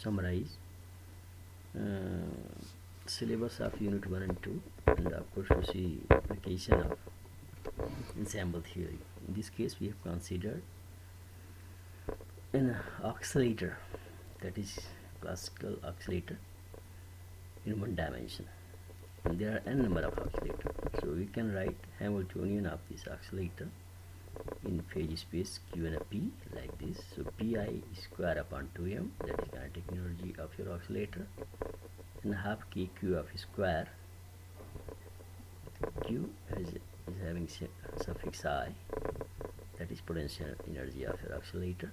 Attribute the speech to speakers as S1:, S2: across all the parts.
S1: summarize syllabus of unit 1 and 2, and of course to see application of ensemble theory. In this case we have considered an oscillator, that is classical oscillator in one dimension, and there are n number of oscillators. So we can write Hamiltonian of this oscillator in phase space Q and a P like this. So Pi square upon 2m, that is kinetic energy of your oscillator, and half kq of square. Q is having suffix I, that is potential energy of your oscillator.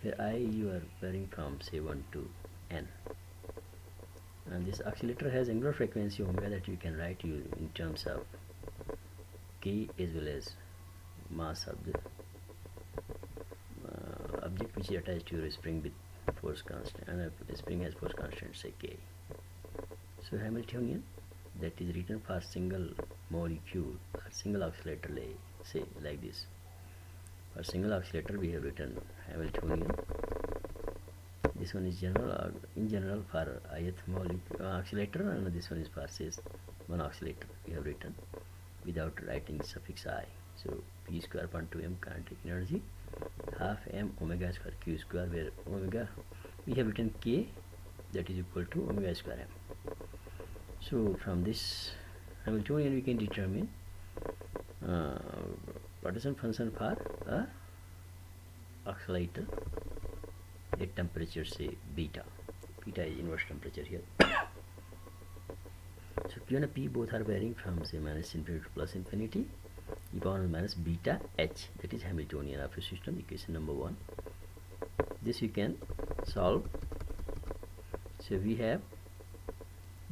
S1: Here I you are varying from say 1 to n, and this oscillator has angular frequency omega that you can write you in terms of k as well as mass of the object which is attached to your spring with force constant, and the spring has force constant say k. So Hamiltonian that is written for single molecule or single oscillator, say like this. For single oscillator we have written Hamiltonian. This one is general, in general for ith molecule oscillator, and this one is for says one oscillator we have written without writing suffix I. So P square upon 2m kinetic energy, half m omega square q square, where omega we have written k, that is equal to omega square m. So from this Hamiltonian we can determine partition function for a oscillator at temperature say beta. Beta is inverse temperature here. So Q and P both are varying from say minus infinity to plus infinity, e power minus beta h, that is Hamiltonian of a system, equation number 1. This you can solve. So we have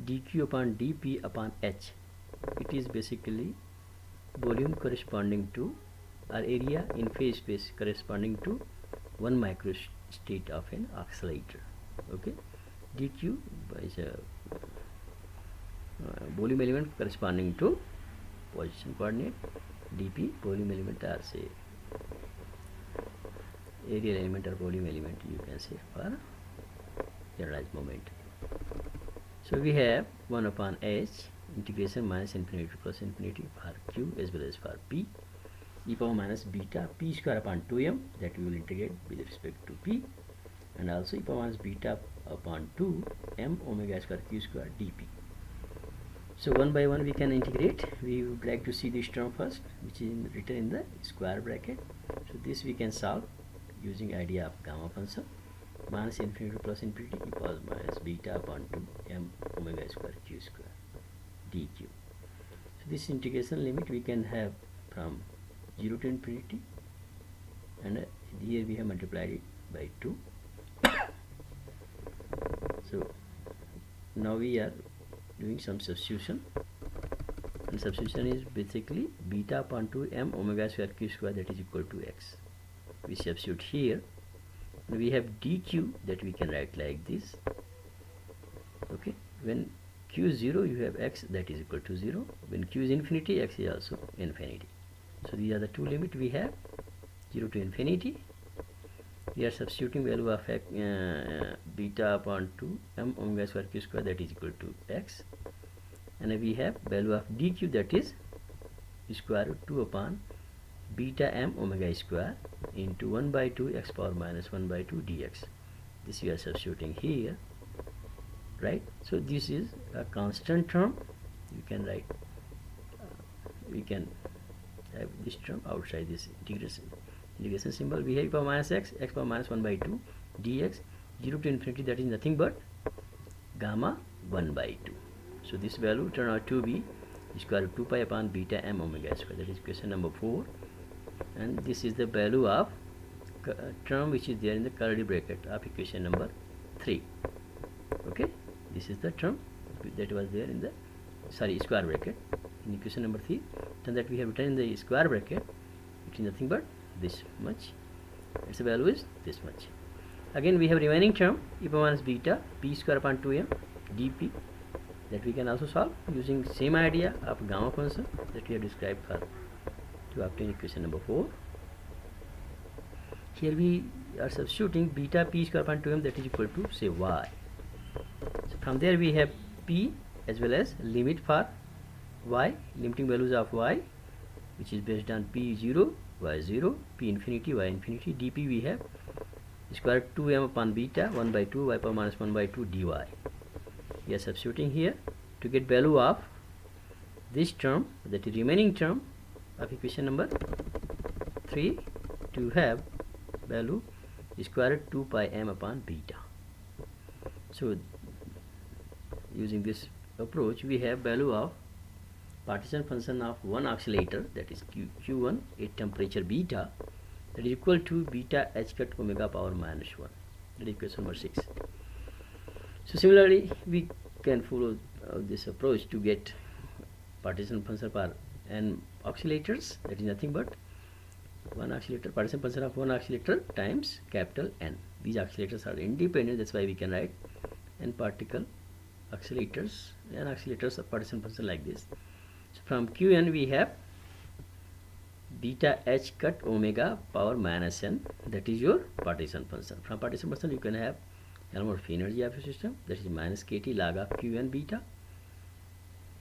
S1: dq upon dp upon h. It is basically volume corresponding to, or area in phase space corresponding to 1 microstate of an oscillator. Okay, dq is a volume element corresponding to position coordinate, dp volume element or say area element or volume element you can say for generalized moment. So we have 1 upon h integration minus infinity to plus infinity for q as well as for p, e power minus beta p square upon 2m, that we will integrate with respect to p, and also e power minus beta upon 2 m omega square q square dp. So one by one we can integrate. We would like to see this term first, which is written in the square bracket. So this we can solve using idea of gamma function, minus infinity to plus infinity equals minus beta upon 2 m omega square q square dq. So this integration limit we can have from 0 to infinity, and here we have multiplied it by 2. So now we are doing some substitution, and substitution is basically beta upon 2 m omega square q square, that is equal to x. We substitute here, and we have dq that we can write like this. Okay, when q is 0 you have x that is equal to 0, when q is infinity x is also infinity. So these are the two limits we have, 0 to infinity. We are substituting value of beta upon 2 m omega square q square, that is equal to x, and we have value of dq that is square root 2 upon beta m omega square into 1 by 2 x power minus 1 by 2 dx. This we are substituting here, right? So this is a constant term. You can write, we can have this term outside this integration symbol. We have e power minus x power minus 1 by 2 dx, 0 to infinity, that is nothing but gamma 1 by 2. So this value turn out to be square root 2 pi upon beta m omega square, that is question number 4, and this is the value of term which is there in the curly bracket of equation number 3. Okay, this is the term that was there in the square bracket in equation number 3, and that we have written in the square bracket, it is nothing but this much, its value is this much. Again we have remaining term e power minus beta p square upon 2m dp, that we can also solve using same idea of gamma function that we have described for to obtain equation number 4. Here we we are substituting beta p square upon 2m, that is equal to say y. So from there we have p as well as limit for y, limiting values of y, which is based on p 0, y 0, p infinity, y infinity. Dp we have square root 2m upon beta 1 by 2 y power minus 1 by 2 dy. We are substituting here to get value of this term, that is remaining term of equation number 3, to have value square root 2 pi m upon beta. So using this approach, we have value of partition function of one oscillator, that is q1 at temperature beta, that is equal to beta h cut omega power minus 1. That is equation number 6. So similarly, we can follow this approach to get partition function for n oscillators, that is nothing but one oscillator, partition function of one oscillator times capital N. These oscillators are independent, that's why we can write n particle oscillators, n oscillators of partition function like this. So from Qn we have beta h cut omega power minus n, that is your partition function. From partition function you can have Helmholtz energy of your system, that is minus kT log of Qn beta.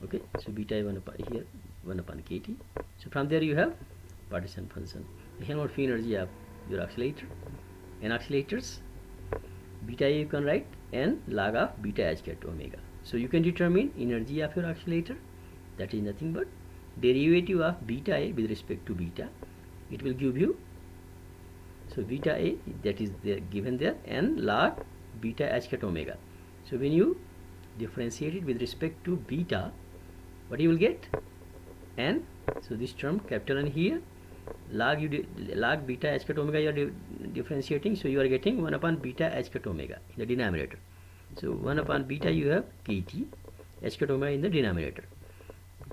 S1: Okay, so beta is 1 upon here 1 upon kT. So from there you have partition function, the Helmholtz energy of your oscillator, n oscillators. Beta you can write n log of beta h cut omega. So you can determine energy of your oscillator, that is nothing but derivative of beta a with respect to beta. It will give you, so beta a, that is there given there, n log beta h cut omega. So when you differentiate it with respect to beta, what you will get? N. So this term capital N here, log log beta h cut omega you are differentiating, so you are getting 1 upon beta h cut omega in the denominator. So 1 upon beta you have kT, h cut omega in the denominator.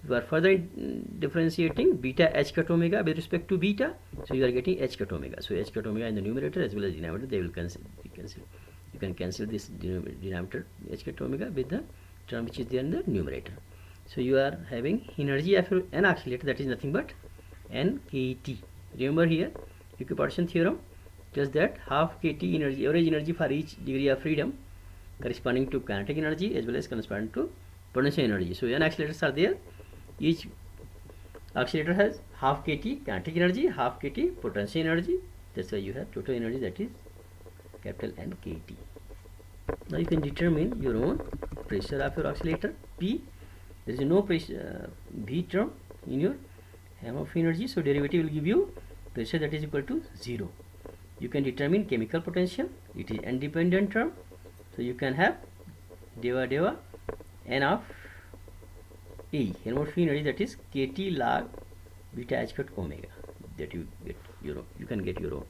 S1: You are further differentiating beta h cut omega with respect to beta, so you are getting h cut omega. So h cut omega in the numerator as well as denominator, they will cancel. You can cancel this denominator h cut omega with the term which is there in the numerator. So you are having energy of your n oscillator, that is nothing but n kT. Remember here equipartition theorem tells that half kT energy, average energy for each degree of freedom, corresponding to kinetic energy as well as corresponding to potential energy. So n oscillators are there. Each oscillator has half kT kinetic energy, half kT potential energy. That's why you have total energy, that is capital N kT. Now you can determine your own pressure of your oscillator P. There is no pressure V term in your Helmholtz energy, so derivative will give you pressure that is equal to 0. You can determine chemical potential, it is independent term, so you can have deva n of E, Helmholtz energy, that is kT log beta h cut omega, that you get your own. You can get your own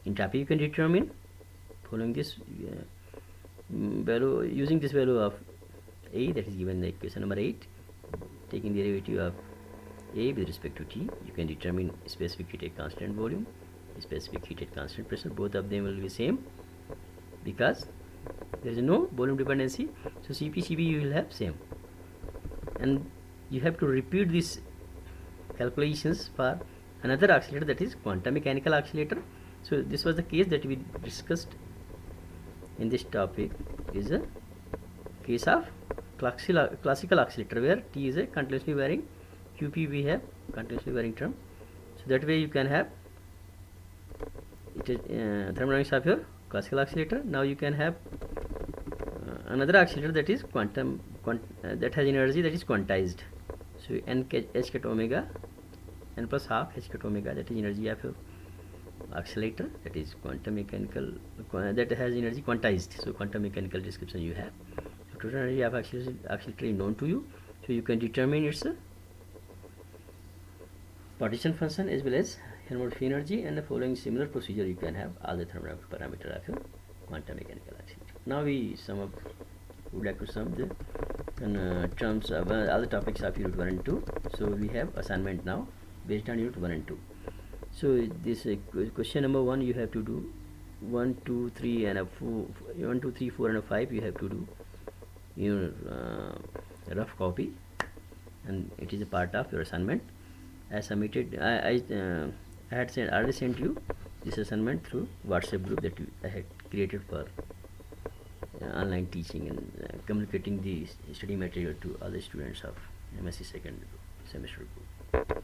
S1: entropy. You can determine following this value, using this value of A, that is given in the equation number 8, taking the derivative of A with respect to T. You can determine specific heat at constant volume, specific heat at constant pressure. Both of them will be same because there is no volume dependency. So Cp, Cv you will have same, and you have to repeat these calculations for another oscillator, that is quantum mechanical oscillator. So this was the case that we discussed in this topic, is a case of classical oscillator where T is a continuously varying, Qp we have continuously varying term. So that way you can have it is thermodynamics of your classical oscillator. Now you can have another oscillator that is that has energy that is quantized. So n h cut omega, n plus half h cut omega, that is energy of your oscillator, that is quantum mechanical, that has energy quantized. So quantum mechanical description you have. So total energy of oscillator is known to you, so you can determine its partition function as well as Helmholtz energy, and the following similar procedure you can have all the thermodynamic parameter of your quantum mechanical oscillator. Now we would like to sum the terms of all the topics of unit 1 and 2. So we have assignment now based on unit 1 and 2. So this question number 1 you have to do 1, 2, 3 and a 4, 1, 2, 3, 4 and a 5 you have to do your rough copy, and it is a part of your assignment. I submitted, I had already sent you this assignment through WhatsApp group that I had created for online teaching and communicating the study material to other students of MSc second semester group.